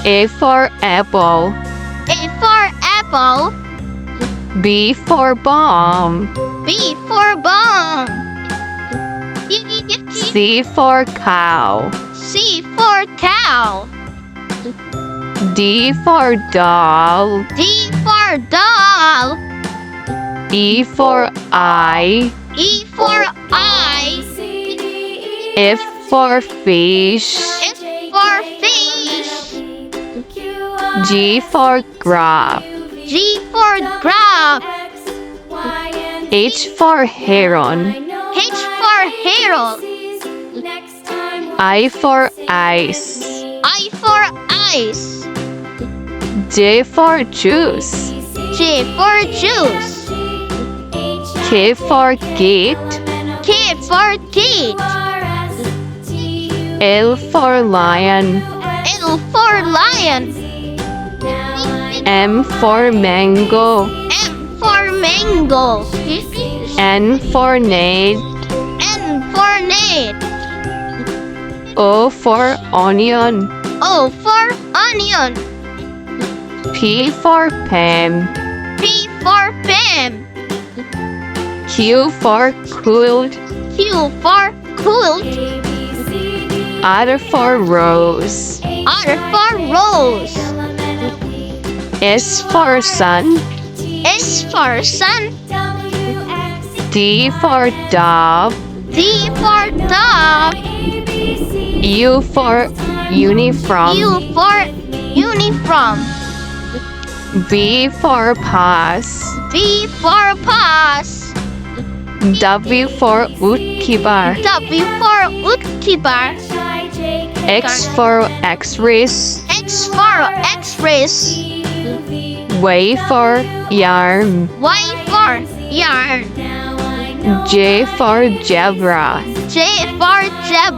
A for apple. A for apple. B for bomb. B for bomb. C for cow. C for cow. D for doll. D for doll. E for eye. E for eye. F for fish. F for fish. G for grub. G for grub. H for heron. H for heron. I for ice. I for ice. J for juice. J for juice. K for kite. K for kite. L for lion. L for lion. M for mango. M for mango. N for net. N for net. O for onion. O for onion. P for pen. P for pen. Q for quilt. Q for quilt. R for rose. R for rose. S for sun. S for sun. D for dove. D for dog. U for uniform. U for uniform. V for pass. V for pass. W for woodkeeper. W for woodkeeper. X for x-rays. X for x-rays. Y for yarn. Y for yarn. J for zebra. J for zebra.